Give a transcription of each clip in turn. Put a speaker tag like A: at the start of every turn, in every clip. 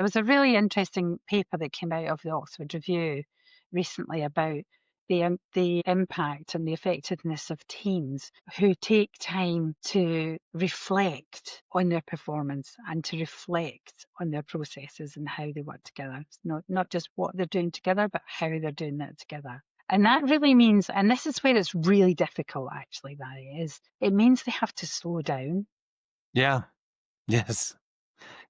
A: There was a really interesting paper that came out of the Oxford Review recently about the impact and the effectiveness of teams who take time to reflect on their performance and to reflect on their processes and how they work together. It's not just what they're doing together, but how they're doing that together. And that really means, and this is where it's really difficult actually, Barry, is it means they have to slow down.
B: Yeah. Yes.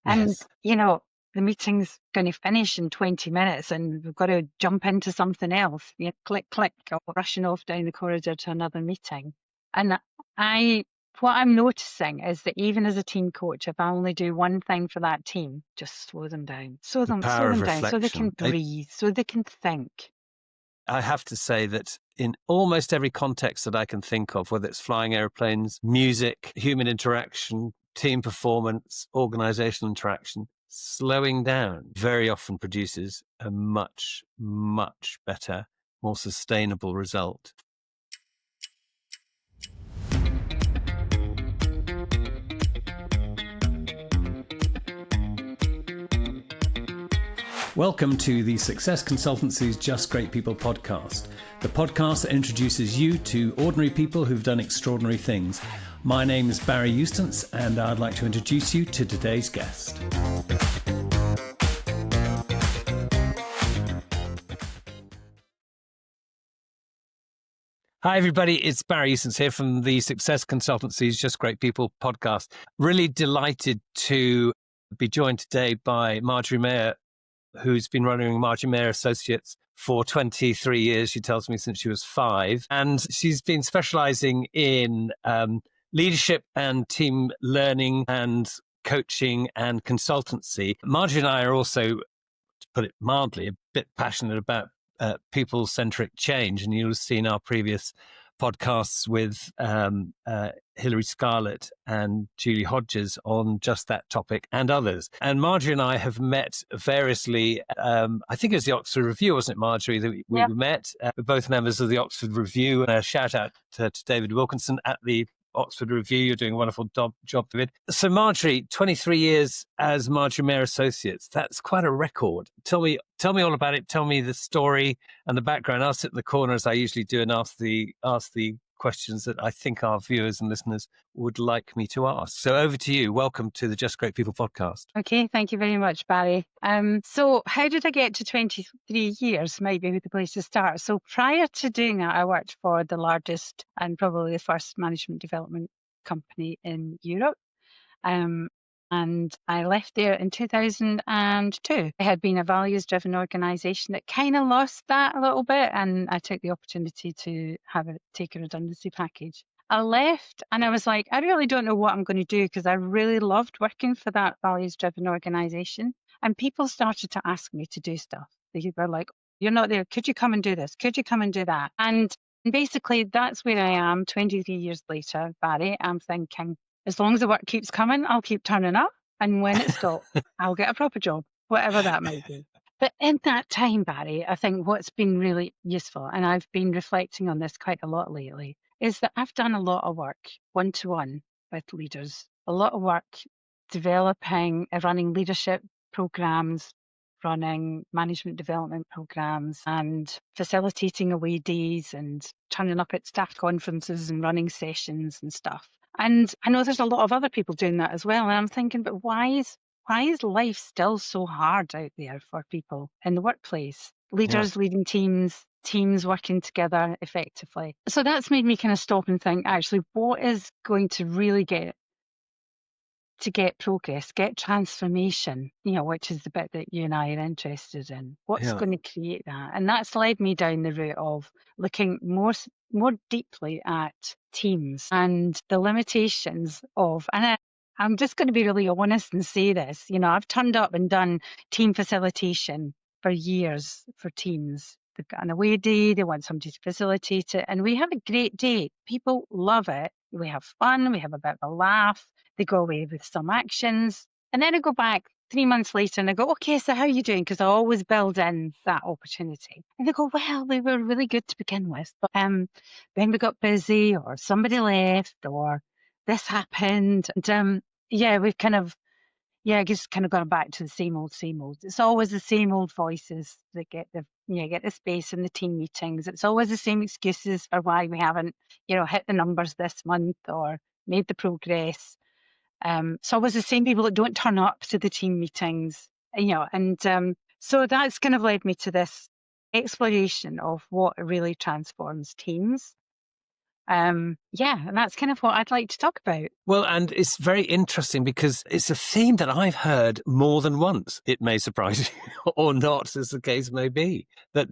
A: And,
B: Yes.
A: the meeting's going to finish in 20 minutes and we've got to jump into something else. Click, click, or rushing off down the corridor to another meeting. And what I'm noticing is that even as a team coach, if I only do one thing for that team, just slow them down. Slow them down so they can breathe, so they can think.
B: I have to say that in almost every context that I can think of, whether it's flying airplanes, music, human interaction, team performance, organizational interaction, slowing down very often produces a much, much better, more sustainable result. Welcome to the Success Consultancy's Just Great People podcast, the podcast that introduces you to ordinary people who've done extraordinary things. My name is Barry Eustance, and I'd like to introduce you to today's guest. Hi, everybody. It's Barry Eustance here from the Success Consultancy's Just Great People podcast. Really delighted to be joined today by Marjory Mair, who's been running Marjory Mair Associates for 23 years, she tells me, since she was 5. And she's been specializing in leadership and team learning and coaching and consultancy. Marjory and I are also, to put it mildly, a bit passionate about people-centric change. And you'll have seen our previous podcasts with Hilary Scarlett and Julie Hodges on just that topic and others. And Marjory and I have met variously, I think it was the Oxford Review, wasn't it, Marjory, that we met? We're both members of the Oxford Review. And a shout out to David Wilkinson at the Oxford Review. You're doing a wonderful job, David. So Marjory, 23 years as Marjory Mair Associates. That's quite a record. Tell me all about it. Tell me the story and the background. I'll sit in the corner as I usually do and ask the questions that I think our viewers and listeners would like me to ask. So over to you. Welcome to the Just Great People podcast.
A: Okay, thank you very much, Barry. So how did I get to 23 years? Might be the place to start. So prior to doing that, I worked for the largest and probably the first management development company in Europe. And I left there in 2002. It had been a values-driven organisation that kind of lost that a little bit, and I took the opportunity to take a redundancy package. I left and I was like, I really don't know what I'm going to do because I really loved working for that values-driven organisation. And people started to ask me to do stuff. They were like, you're not there. Could you come and do this? Could you come and do that? And basically, that's where I am 23 years later, Barry. I'm thinking, as long as the work keeps coming, I'll keep turning up. And when it stops, I'll get a proper job, whatever that might be. But in that time, Barry, I think what's been really useful, and I've been reflecting on this quite a lot lately, is that I've done a lot of work one-to-one with leaders, a lot of work developing, running leadership programs, running management development programs and facilitating away days and turning up at staff conferences and running sessions and stuff. And I know there's a lot of other people doing that as well. And I'm thinking, but why is life still so hard out there for people in the workplace? Leaders leading teams working together effectively. So that's made me kind of stop and think, actually, what is going to really get progress, get transformation, which is the bit that you and I are interested in. What's going to create that? And that's led me down the route of looking more deeply at teams and the limitations of, and I'm just going to be really honest and say this, I've turned up and done team facilitation for years for teams. They've got an away day, they want somebody to facilitate it, and we have a great day. People love it. We have fun, we have a bit of a laugh. They go away with some actions. And then I go back 3 months later and I go, okay, so how are you doing? Because I always build in that opportunity. And they go, well, they were really good to begin with. But then we got busy or somebody left or this happened. And we've kind of, Yeah, just kind of going back to the same old, same old. It's always the same old voices that get the space in the team meetings. It's always the same excuses for why we haven't, hit the numbers this month or made the progress. It's always the same people that don't turn up to the team meetings, and so that's kind of led me to this exploration of what really transforms teams. And that's kind of what I'd like to talk about.
B: Well, and it's very interesting because it's a theme that I've heard more than once. It may surprise you or not, as the case may be, that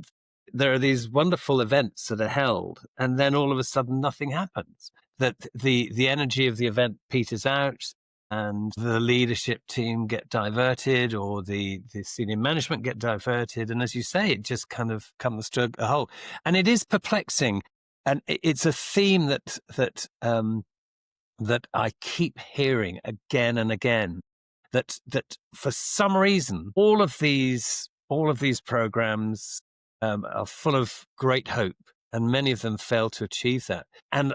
B: there are these wonderful events that are held and then all of a sudden nothing happens, that the energy of the event peters out and the leadership team get diverted or the senior management get diverted. And as you say, it just kind of comes to a halt. And it is perplexing. And it's a theme that I keep hearing again and again, that for some reason all of these programs are full of great hope, and many of them fail to achieve that. And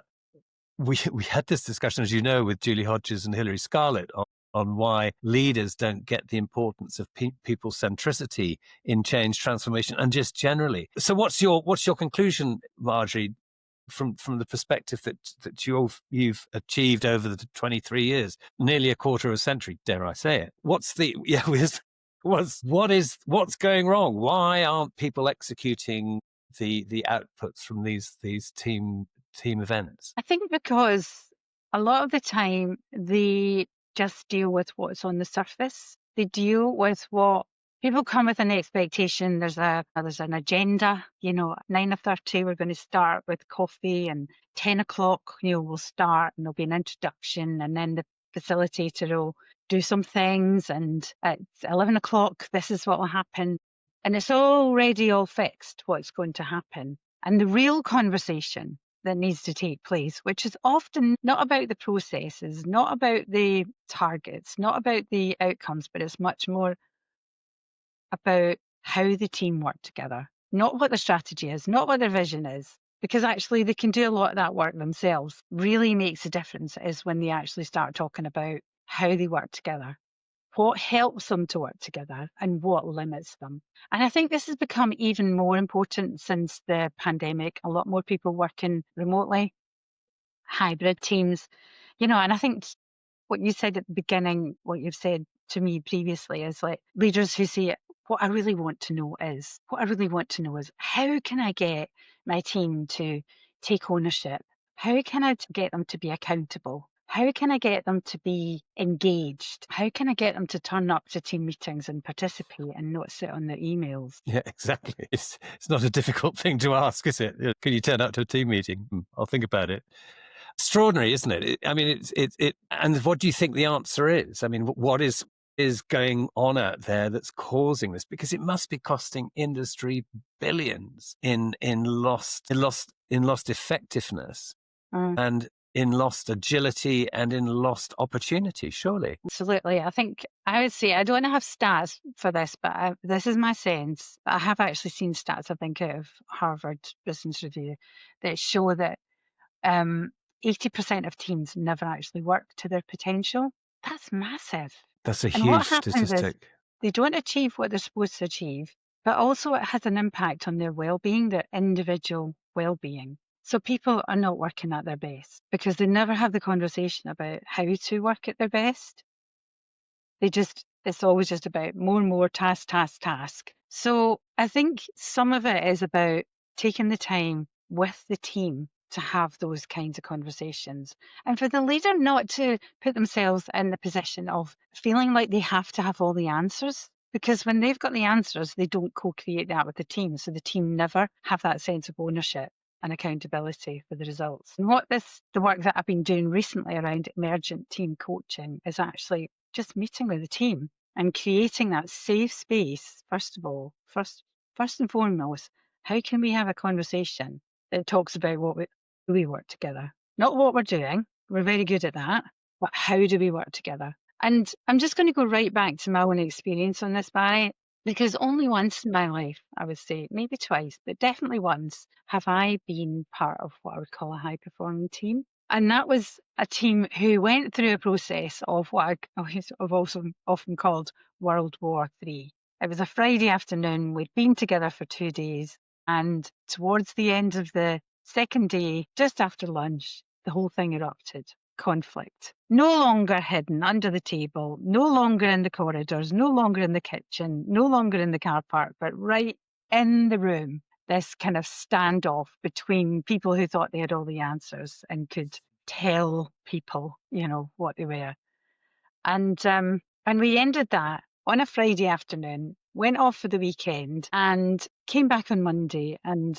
B: we had this discussion, as you know, with Julie Hodges and Hilary Scarlett on why leaders don't get the importance of people centricity in change transformation and just generally. So what's your conclusion, Marjory, from the perspective that you've achieved over the 23 years, nearly a quarter of a century, dare I say it? What's going wrong? Why aren't people executing the outputs from these team events?
A: I think because a lot of the time they just deal with what's on the surface. They deal with what people come with an expectation. There's an agenda, 9:30 we're going to start with coffee, and 10 o'clock, we'll start and there'll be an introduction, and then the facilitator will do some things, and at 11 o'clock, this is what will happen. And it's already all fixed what's going to happen. And the real conversation that needs to take place, which is often not about the processes, not about the targets, not about the outcomes, but it's much more about how the team work together, not what the strategy is, not what their vision is, because actually they can do a lot of that work themselves. Really makes a difference is when they actually start talking about how they work together, what helps them to work together and what limits them. And I think this has become even more important since the pandemic. A lot more people working remotely, hybrid teams, and I think what you said at the beginning, what you've said to me previously is like leaders who say, what I really want to know is how can I get my team to take ownership? How can I get them to be accountable? How can I get them to be engaged? How can I get them to turn up to team meetings and participate and not sit on their emails?
B: Yeah, exactly. It's not a difficult thing to ask, is it? Can you turn up to a team meeting? I'll think about it. Extraordinary, isn't it? I mean, it. And what do you think the answer is? I mean, what is going on out there that's causing this? Because it must be costing industry billions in lost effectiveness and in lost agility and in lost opportunity, surely.
A: Absolutely. I think I would say, I don't have stats for this, but this is my sense. I have actually seen stats, I think, out of Harvard Business Review that show that 80% of teams never actually work to their potential. That's massive.
B: That's a
A: And what
B: huge
A: happens is
B: statistic.
A: they don't achieve what they're supposed to achieve, but also it has an impact on their well-being, their individual well-being. So people are not working at their best because they never have the conversation about how to work at their best. It's always just about more and more task. So I think some of it is about taking the time with the team to have those kinds of conversations, and for the leader not to put themselves in the position of feeling like they have to have all the answers, because when they've got the answers, they don't co-create that with the team. So the team never have that sense of ownership and accountability for the results. And the work that I've been doing recently around emergent team coaching is actually just meeting with the team and creating that safe space. First of all, first and foremost, how can we have a conversation that talks about we work together, not what we're doing. We're very good at that, but how do we work together? And I'm just going to go right back to my own experience on this, Barry, because only once in my life, I would say, maybe twice, but definitely once, have I been part of what I would call a high performing team. And that was a team who went through a process of what I've also often called World War III. It was a Friday afternoon. We'd been together for 2 days. And towards the end of the second day, just after lunch, the whole thing erupted. Conflict. No longer hidden under the table, no longer in the corridors, no longer in the kitchen, no longer in the car park, but right in the room. This kind of standoff between people who thought they had all the answers and could tell people, what they were. And we ended that on a Friday afternoon, went off for the weekend and came back on Monday. And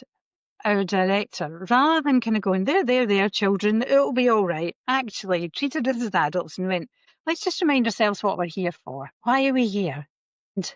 A: our director, rather than kind of going, they're children, it'll be all right, actually treated us as adults and went, let's just remind ourselves what we're here for. Why are we here? And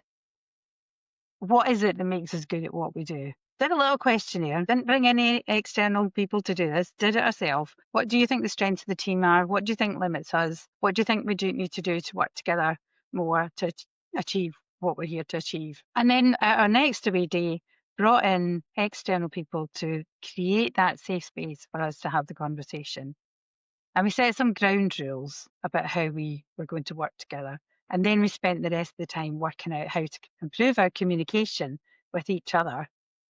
A: what is it that makes us good at what we do? Did a little questionnaire, didn't bring any external people to do this, did it ourselves. What do you think the strengths of the team are? What do you think limits us? What do you think we do need to do to work together more to achieve what we're here to achieve? And then at our next away day, brought in external people to create that safe space for us to have the conversation. And we set some ground rules about how we were going to work together. And then we spent the rest of the time working out how to improve our communication with each other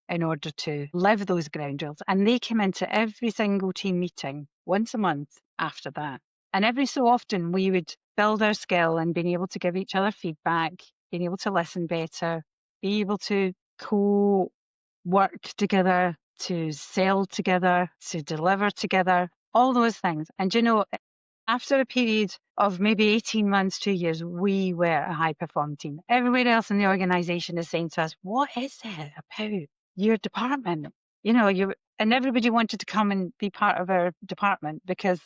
A: in order to live those ground rules. And they came into every single team meeting once a month after that. And every so often we would build our skill in being able to give each other feedback, being able to listen better, be able to co-work together, to sell together, to deliver together, all those things. And after a period of maybe 18 months, 2 years, we were a high performing team. Everywhere else in the organisation is saying to us, what is it about your department? And everybody wanted to come and be part of our department because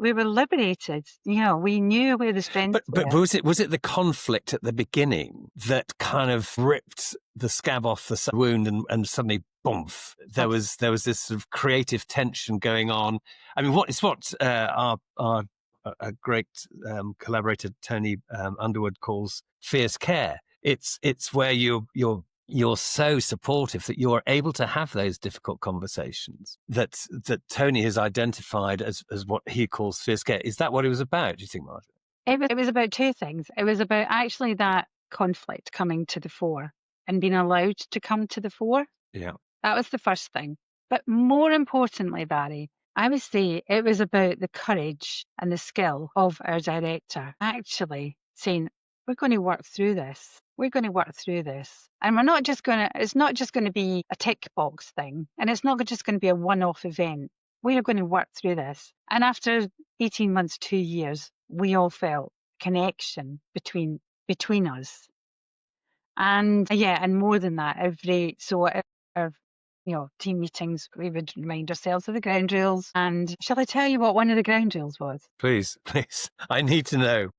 A: we were liberated. We knew where the strengths were.
B: But was it the conflict at the beginning that kind of ripped the scab off the wound and suddenly, boom, there was this sort of creative tension going on? I mean, it's what our great collaborator Tony Underwood calls fierce care. It's where you're so supportive that you're able to have those difficult conversations that Tony has identified as what he calls fierce care. Is that what it was about, do you think, Marjory?
A: It was about two things. It was about actually that conflict coming to the fore and being allowed to come to the fore.
B: Yeah.
A: That was the first thing. But more importantly, Barry, I would say it was about the courage and the skill of our director actually saying, we're going to work through this. We're going to work through this. And it's not just going to be a tick box thing. And it's not just going to be a one-off event. We are going to work through this. And after 18 months, 2 years, we all felt connection between us. And and more than that, our team meetings, we would remind ourselves of the ground rules. And shall I tell you what one of the ground rules was?
B: Please. I need to know.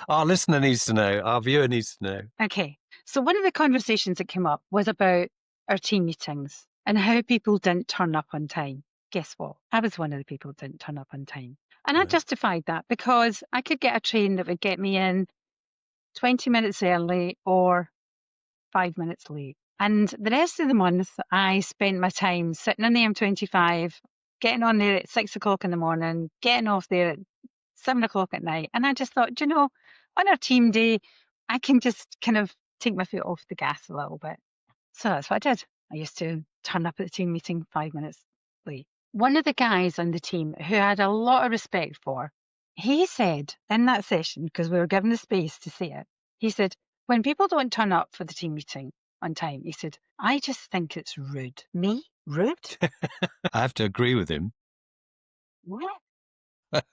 B: Our listener needs to know. Our viewer needs to know.
A: Okay. So one of the conversations that came up was about our team meetings and how people didn't turn up on time. Guess what? I was one of the people that didn't turn up on time. And I justified that because I could get a train that would get me in 20 minutes early or 5 minutes late. And the rest of the month, I spent my time sitting on the M25, getting on there at 6 o'clock in the morning, getting off there at 7 o'clock at night. And I just thought, on our team day, I can just kind of take my foot off the gas a little bit. So that's what I did. I used to turn up at the team meeting 5 minutes late. One of the guys on the team who I had a lot of respect for, he said in that session, because we were given the space to say it, he said, when people don't turn up for the team meeting on time, he said, I just think it's rude. Me? Rude?
B: I have to agree with him.
A: What?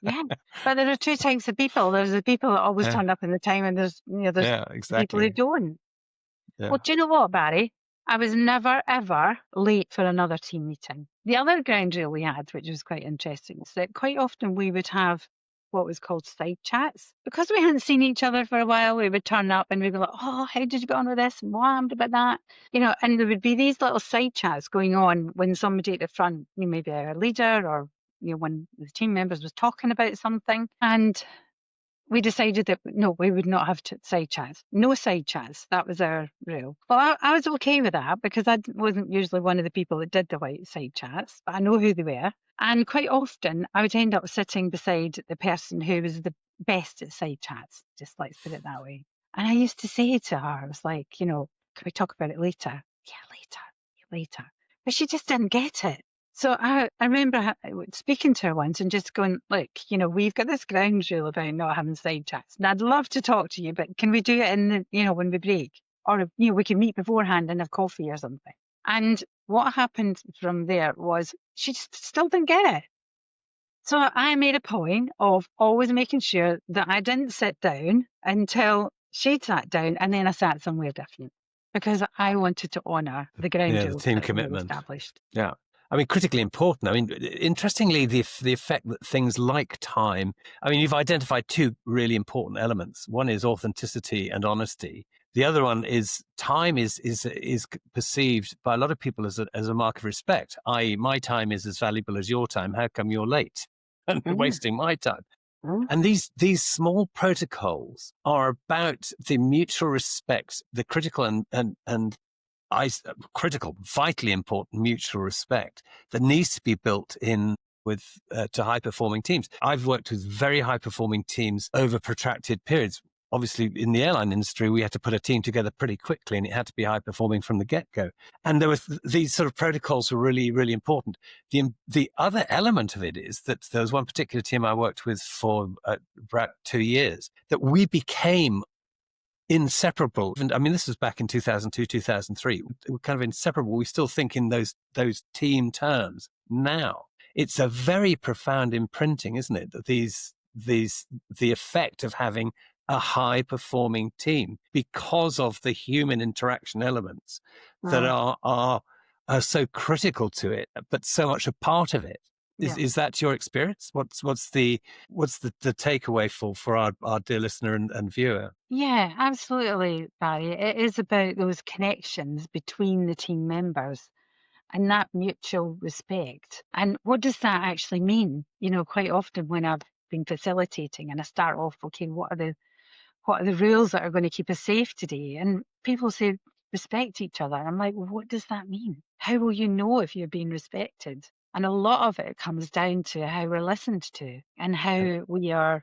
A: Yeah, but there are two types of people. There's the people that always turn up in the time, and there's
B: exactly.
A: people who don't.
B: Yeah.
A: Well, do you know what, Barry? I was never, ever late for another team meeting. The other ground rule we had, which was quite interesting, is that quite often we would have what was called side chats. Because we hadn't seen each other for a while, we would turn up and we'd be like, oh, how did you get on with this? And what happened about that? And there would be these little side chats going on when somebody at the front, maybe our leader or when the team members was talking about something. And we decided that, no, we would not have side chats. No side chats. That was our rule. Well, I was okay with that because I wasn't usually one of the people that did the side chats, but I know who they were. And quite often I would end up sitting beside the person who was the best at side chats, just let's put it that way. And I used to say to her, I was like, can we talk about it later? Yeah, later. But she just didn't get it. So I remember speaking to her once and just going, look, we've got this ground rule about not having side chats. And I'd love to talk to you, but can we do it when we break? Or, we can meet beforehand and have coffee or something. And what happened from there was she just still didn't get it. So I made a point of always making sure that I didn't sit down until she sat down, and then I sat somewhere different because I wanted to honour the ground
B: the
A: rules
B: team
A: that we
B: commitment.
A: established.
B: Yeah. I mean, critically important. I mean, interestingly, the effect that things like time, I mean, you've identified two really important elements. One is authenticity and honesty. The other one is time is perceived by a lot of people as a mark of respect, i.e. my time is as valuable as your time. How come you're late and wasting my time? And these small protocols are about the mutual respect, the critical and critical, vitally important mutual respect that needs to be built in with to high-performing teams. I've worked with very high-performing teams over protracted periods. Obviously, in the airline industry, we had to put a team together pretty quickly, and it had to be high-performing from the get-go. And there were these sort of protocols were really, really important. The other element of it is that there was one particular team I worked with for about 2 years that we became inseparable. And I mean, this was back in 2002, 2003. We were kind of inseparable. We still think in those team terms now. It's a very profound imprinting, isn't it? That the effect of having a high performing team because of the human interaction elements that are so critical to it, but so much a part of it. Is that your experience? What's the takeaway for our dear listener and viewer?
A: Yeah, absolutely, Barry. It is about those connections between the team members and that mutual respect. And what does that actually mean? Quite often when I've been facilitating and I start off, okay, what are the rules that are going to keep us safe today? And people say, respect each other. I'm like, well, what does that mean? How will you know if you're being respected? And a lot of it comes down to how we're listened to and how we are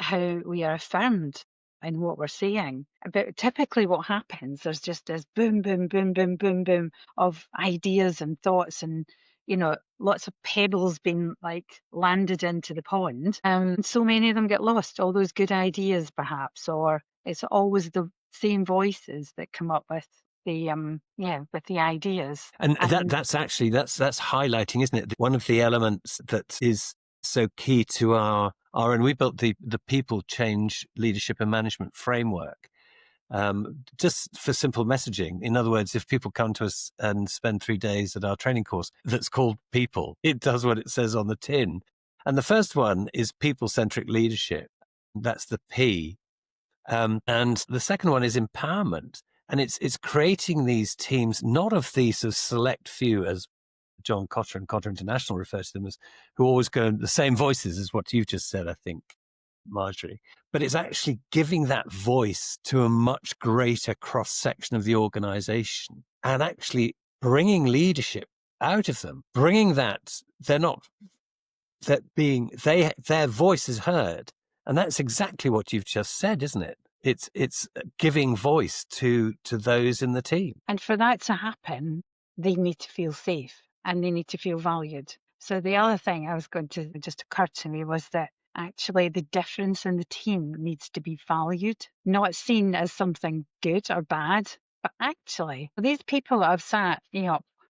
A: affirmed in what we're saying. But typically what happens, there's just this boom, boom, boom, boom, boom, boom of ideas and thoughts and, lots of pebbles being landed into the pond. So many of them get lost, all those good ideas perhaps, or it's always the same voices that come up with the with the ideas.
B: And that's highlighting, isn't it? One of the elements that is so key to our and we built the people change leadership and management framework just for simple messaging. In other words, if people come to us and spend 3 days at our training course that's called People, it does what it says on the tin. And the first one is people-centric leadership. That's the P. And the second one is empowerment. And it's creating these teams, not of these sort of select few, as John Cotter and Cotter International refer to them as, who always go the same voices as what you've just said, I think, Marjorie. But it's actually giving that voice to a much greater cross-section of the organization and actually bringing leadership out of them, bringing that their voice is heard. And that's exactly what you've just said, isn't it? It's giving voice to those in the team.
A: And for that to happen, they need to feel safe and they need to feel valued. So the other thing I was going to just occur to me was that actually the difference in the team needs to be valued, not seen as something good or bad, but actually these people that have sat,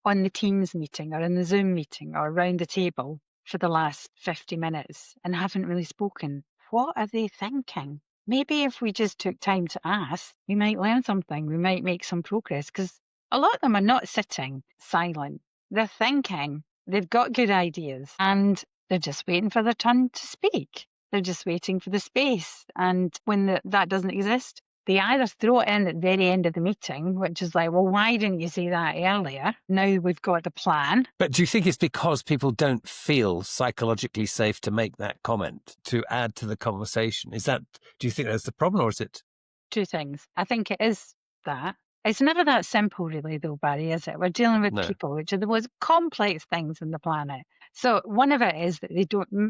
A: on the Teams meeting or in the Zoom meeting or around the table for the last 50 minutes and haven't really spoken, what are they thinking? Maybe if we just took time to ask, we might learn something, we might make some progress, because a lot of them are not sitting silent. They're thinking, they've got good ideas, and they're just waiting for their turn to speak. They're just waiting for the space. And when that doesn't exist, they either throw it in at the very end of the meeting, which is like, well, why didn't you say that earlier? Now we've got the plan.
B: But do you think it's because people don't feel psychologically safe to make that comment, to add to the conversation? Do you think that's the problem, or is it?
A: Two things. I think it is that. It's never that simple, really, though, Barry, is it? We're dealing with
B: No.
A: people, which are the most complex things on the planet. So one of it is that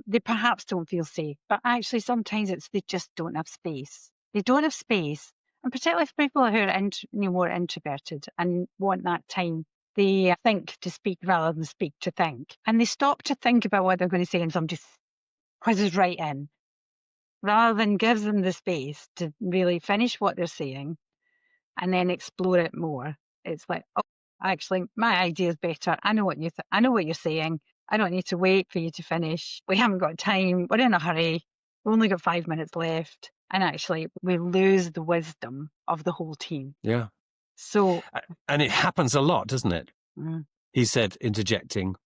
A: they perhaps don't feel safe, but actually sometimes it's they just don't have space. They don't have space, and particularly for people who are more introverted and want that time. They think to speak rather than speak to think, and they stop to think about what they're going to say, and somebody quizzes right in, rather than gives them the space to really finish what they're saying and then explore it more. It's like, oh, actually, my idea is better. I know what I know what you're saying. I don't need to wait for you to finish. We haven't got time. We're in a hurry. We've only got 5 minutes left. And actually, we lose the wisdom of the whole team.
B: Yeah.
A: So,
B: and it happens a lot, doesn't it? He said, interjecting.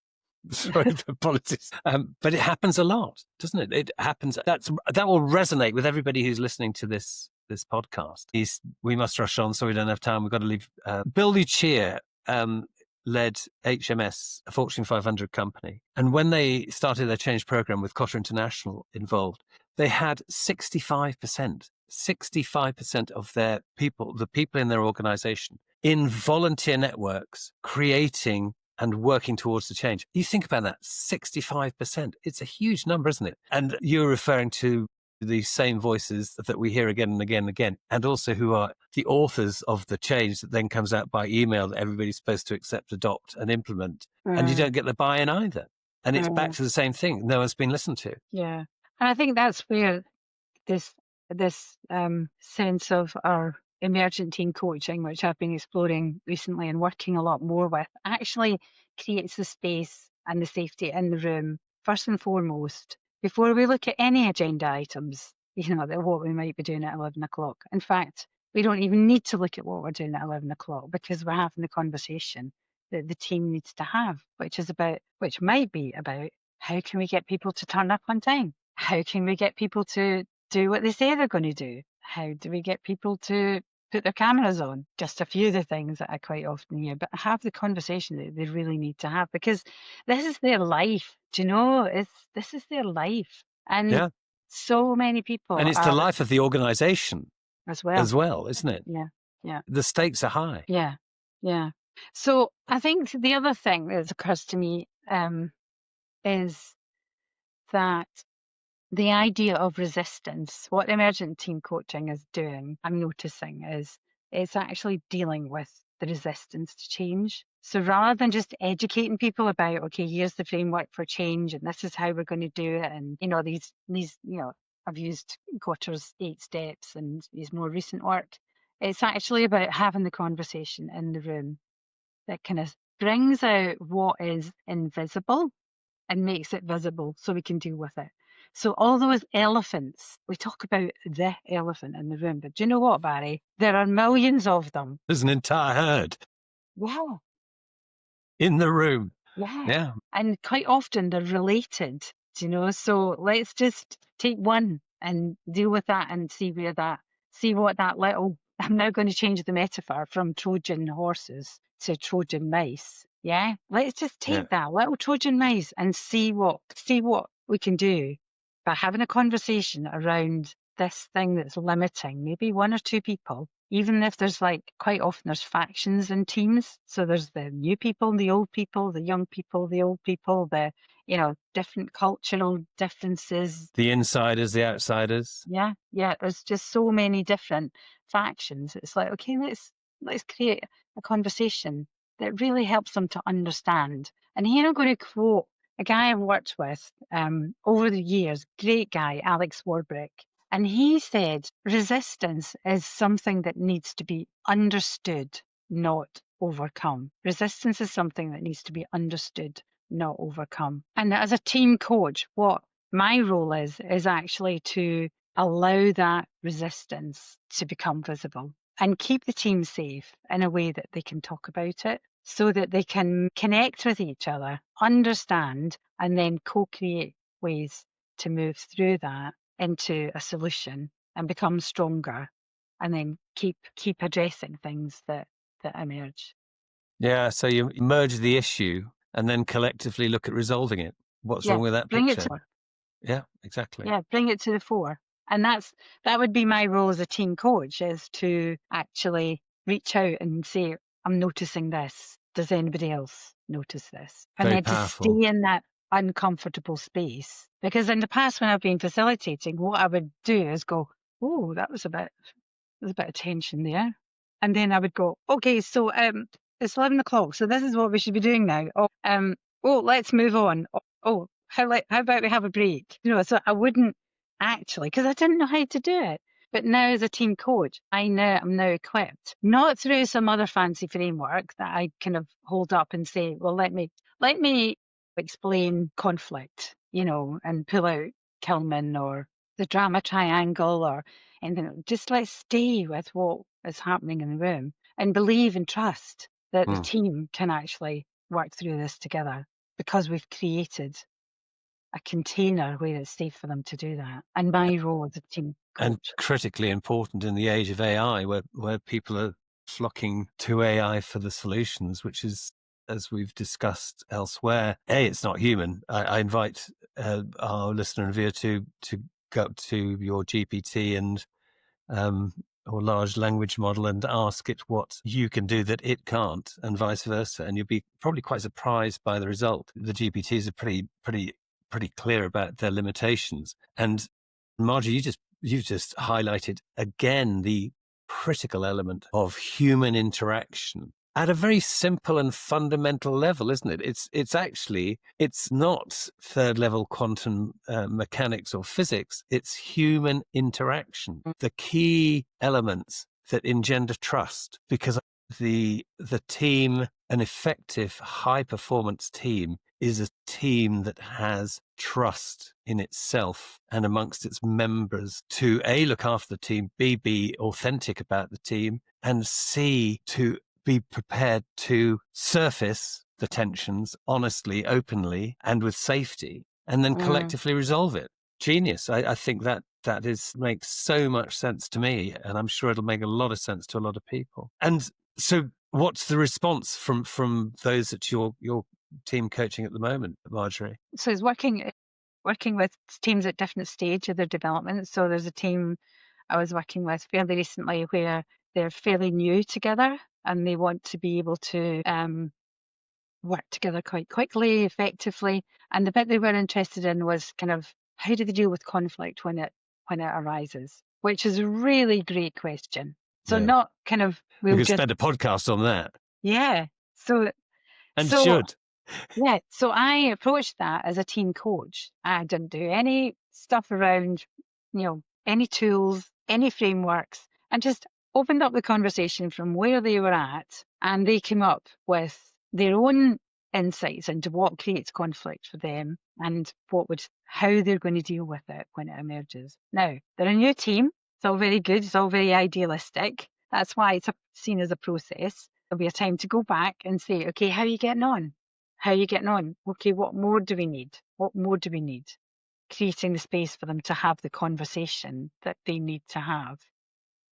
B: Sorry for politics. But it happens a lot, doesn't it? It happens. That will resonate with everybody who's listening to this podcast. We must rush on, so we don't have time. We've got to leave. Bill Lucia led HMS, a Fortune 500 company. And when they started their change program with Cotter International involved, they had 65% of their people, the people in their organization, in volunteer networks, creating and working towards the change. You think about that, 65%. It's a huge number, isn't it? And you're referring to the same voices that we hear again and again and again, and also who are the authors of the change that then comes out by email that everybody's supposed to accept, adopt, and implement. And you don't get the buy-in either. And it's back to the same thing. No one's been listened to.
A: Yeah. And I think that's where this sense of our emergent team coaching, which I've been exploring recently and working a lot more with, actually creates the space and the safety in the room, first and foremost, before we look at any agenda items, what we might be doing at 11 o'clock. In fact, we don't even need to look at what we're doing at 11 o'clock because we're having the conversation that the team needs to have, which might be about how can we get people to turn up on time? How can we get people to do what they say they're going to do? How do we get people to put their cameras on? Just a few of the things that I quite often hear, but have the conversation that they really need to have because this is their life. Do you know? This is their life. And so many people.
B: And it's the life of the organization
A: as well,
B: isn't it?
A: Yeah. Yeah.
B: The stakes are high.
A: Yeah. Yeah. So I think the other thing that occurs to me is that the idea of resistance, what emergent team coaching is doing, I'm noticing, is it's actually dealing with the resistance to change. So rather than just educating people about, okay, here's the framework for change and this is how we're going to do it. And, these, I've used Cotter's 8 steps and his more recent work. It's actually about having the conversation in the room that kind of brings out what is invisible and makes it visible so we can deal with it. So all those elephants, we talk about the elephant in the room, but do you know what, Barry? There are millions of them.
B: There's an entire herd.
A: Wow.
B: In the room.
A: Yeah. And quite often they're related, so let's just take one and deal with that and see what that little, I'm now going to change the metaphor from Trojan horses to Trojan mice. Yeah. Let's just take that little Trojan mice and see what we can do by having a conversation around this thing that's limiting maybe one or two people, even if there's quite often there's factions and teams. So there's the new people, the old people, the young people, the old people, the, different cultural differences.
B: The insiders, the outsiders.
A: Yeah. Yeah. There's just so many different factions. It's like, okay, let's create a conversation that really helps them to understand. And here I'm going to quote a guy I've worked with over the years, great guy, Alex Warbrick. And he said, resistance is something that needs to be understood, not overcome. Resistance is something that needs to be understood, not overcome. And as a team coach, what my role is actually to allow that resistance to become visible and keep the team safe in a way that they can talk about it so that they can connect with each other, understand, and then co-create ways to move through that into a solution and become stronger and then keep addressing things that emerge.
B: Yeah, so you merge the issue and then collectively look at resolving it. What's wrong with that
A: bring
B: picture?
A: It to,
B: yeah, exactly.
A: Yeah, bring it to the fore. And that would be my role as a team coach, is to actually reach out and say, I'm noticing this. Does anybody else notice this? And
B: Very
A: then to
B: powerful.
A: stay in that uncomfortable space. Because in the past, when I've been facilitating, what I would do is go, oh, there's a bit of tension there. And then I would go, okay, so it's 11 o'clock. So this is what we should be doing now. Oh, let's move on. How about we have a break? So I wouldn't actually, because I didn't know how to do it. But now as a team coach, I'm now equipped, not through some other fancy framework that I kind of hold up and say, well, let me explain conflict, and pull out Kilman or the drama triangle or anything. Just let's stay with what is happening in the room and believe and trust that the team can actually work through this together, because we've created a container where it's safe for them to do that. And my role as a team coach.
B: And critically important in the age of AI, where people are flocking to AI for the solutions, which is, as we've discussed elsewhere, it's not human. I invite our listener and viewer to go up to your GPT and or large language model and ask it what you can do that it can't, and vice versa, and you'll be probably quite surprised by the result. The GPTs are pretty clear about their limitations. And Marjorie, you've just highlighted again the critical element of human interaction at a very simple and fundamental level, isn't it? It's not third level quantum mechanics or physics. It's human interaction. The key elements that engender trust, because the team, an effective high performance team, is a team that has trust in itself and amongst its members to A, look after the team, B, be authentic about the team, and C, to be prepared to surface the tensions honestly, openly, and with safety, and then collectively resolve it. Genius. I think that makes so much sense to me, and I'm sure it'll make a lot of sense to a lot of people. And so what's the response from those at your team coaching at the moment, Marjorie?
A: So it's working with teams at different stage of their development. So there's a team I was working with fairly recently where they're fairly new together and they want to be able to work together quite quickly, effectively. And the bit they were interested in was kind of how do they deal with conflict when it arises, which is a really great question. So not kind of
B: we could spend a podcast on that.
A: Yeah. So
B: should.
A: Yeah. So I approached that as a team coach. I didn't do any stuff around, any tools, any frameworks, and just opened up the conversation from where they were at. And they came up with their own insights into what creates conflict for them and how they're going to deal with it when it emerges. Now, they're a new team. It's all very good. It's all very idealistic. That's why it's seen as a process. There'll be a time to go back and say, okay, how are you getting on? How are you getting on? Okay, what more do we need? What more do we need? Creating the space for them to have the conversation that they need to have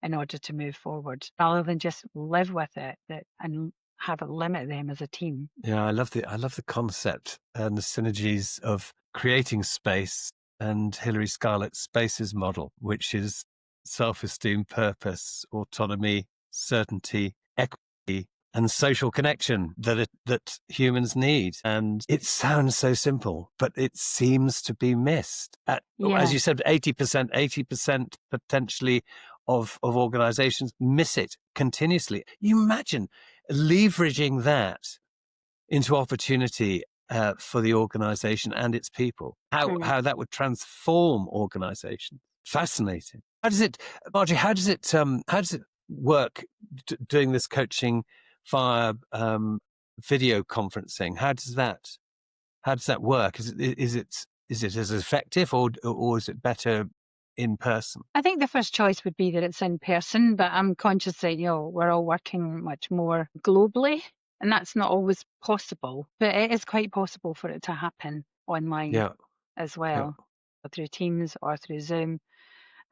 A: in order to move forward, rather than just live with it and have it limit them as a team.
B: Yeah, I love the concept and the synergies of creating space and Hilary Scarlett's spaces model, which is self-esteem, purpose, autonomy, certainty, equity, and social connection that humans need. And it sounds so simple, but it seems to be missed. As you said, 80% potentially of organizations miss it continuously. You imagine leveraging that into opportunity for the organization and its people, how that would transform organizations. Fascinating. Marjorie, how does it work doing this coaching via video conferencing? How does that work? Is it as effective or is it better in person?
A: I think the first choice would be that it's in person, but I'm conscious that we're all working much more globally, and that's not always possible. But it is quite possible for it to happen online as well, or through Teams or through Zoom.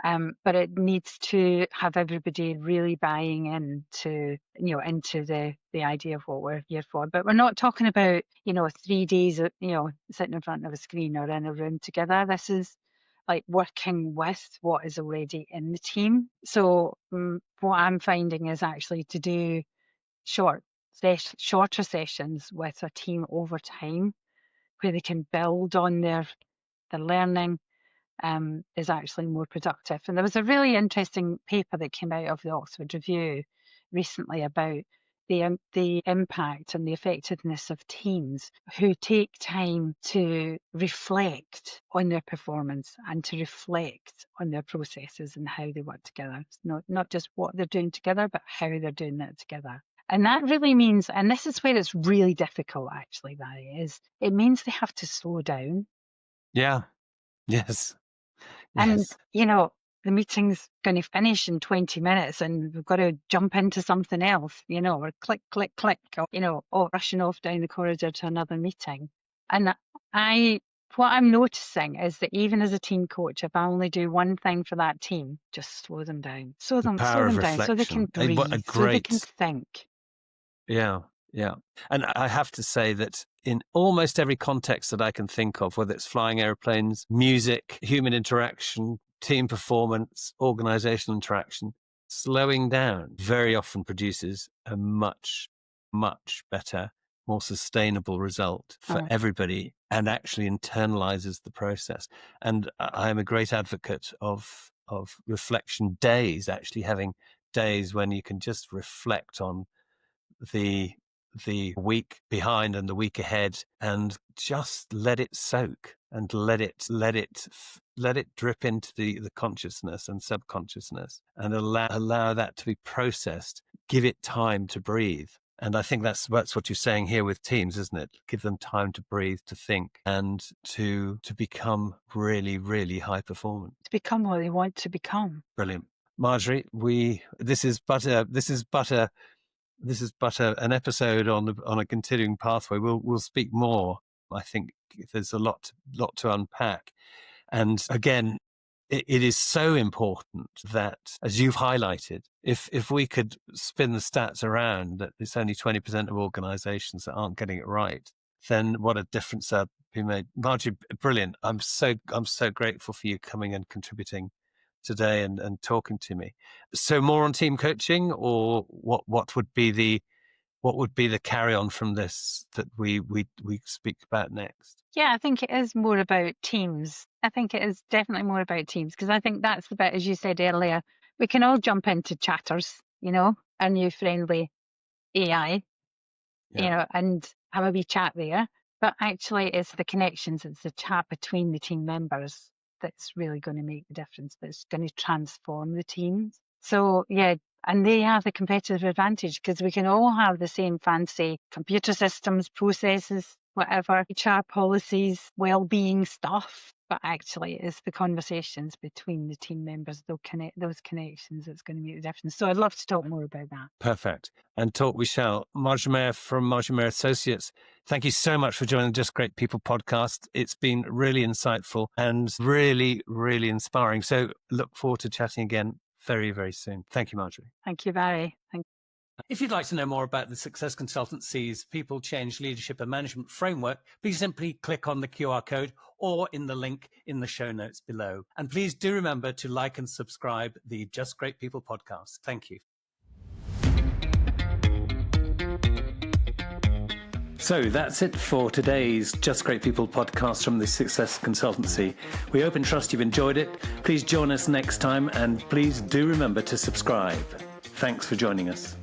A: But it needs to have everybody really buying into the idea of what we're here for. But we're not talking about 3 days of sitting in front of a screen or in a room together. This is like working with what is already in the team. So what I'm finding is actually to do shorter sessions with a team over time, where they can build on their learning, is actually more productive. And there was a really interesting paper that came out of the Oxford Review recently about the impact and the effectiveness of teams who take time to reflect on their performance and to reflect on their processes and how they work together. It's not just what they're doing together, but how they're doing it together. And that really means, and this is where it's really difficult actually, Barry, is it means they have to slow down.
B: Yeah. Yes.
A: And,
B: Yes.
A: the meeting's going to finish in 20 minutes and we've got to jump into something else, or click, click, click, or rushing off down the corridor to another meeting. And what I'm noticing is that even as a team coach, if I only do one thing for that team, just slow them down, slow
B: The
A: them
B: power of
A: down so they can
B: reflection. What a
A: breathe, so they can
B: great,
A: think.
B: yeah, yeah. And I have to say that in almost every context that I can think of, whether it's flying airplanes, music, human interaction, team performance, organizational interaction, slowing down very often produces a much, much better, more sustainable result for everybody and actually internalizes the process. And I am a great advocate of reflection days, actually having days when you can just reflect on the week behind and the week ahead and just let it soak and let it drip into the consciousness and subconsciousness and allow that to be processed. Give it time to breathe. And I think that's what you're saying here with teams, isn't it? Give them time to breathe, to think, and to become really, really high performance.
A: To become what they want to become.
B: Brilliant. Marjory, this is but an episode on a continuing pathway. We'll speak more. I think there's a lot to unpack. And again, it is so important that, as you've highlighted, if we could spin the stats around that it's only 20% of organizations that aren't getting it right, then what a difference that be made. Marjorie, brilliant. I'm so grateful for you coming and contributing today and talking to me. So more on team coaching, or what would be the carry on from this that we speak about next?
A: Yeah, I think it is more about teams. I think it is definitely more about teams, because I think that's the bit, as you said earlier, we can all jump into chatters, our new friendly AI, and have a wee chat there. But actually, it's the connections, it's the chat between the team members that's really going to make the difference, that's going to transform the teams. So, yeah, and they have the competitive advantage because we can all have the same fancy computer systems, processes, whatever, HR policies, well-being stuff. But actually, it's the conversations between the team members, those connections that's going to make the difference. So I'd love to talk more about that.
B: Perfect. And talk we shall. Marjory Mair from Marjory Mair Associates, thank you so much for joining the Just Great People podcast. It's been really insightful and really, really inspiring. So look forward to chatting again very, very soon. Thank you, Marjory.
A: Thank you, Barry.
B: If you'd like to know more about the Success Consultancy's People, Change, Leadership and Management Framework, please simply click on the QR code or in the link in the show notes below. And please do remember to like and subscribe the Just Great People podcast. Thank you. So that's it for today's Just Great People podcast from the Sixsess Consultancy. We hope and trust you've enjoyed it. Please join us next time and please do remember to subscribe. Thanks for joining us.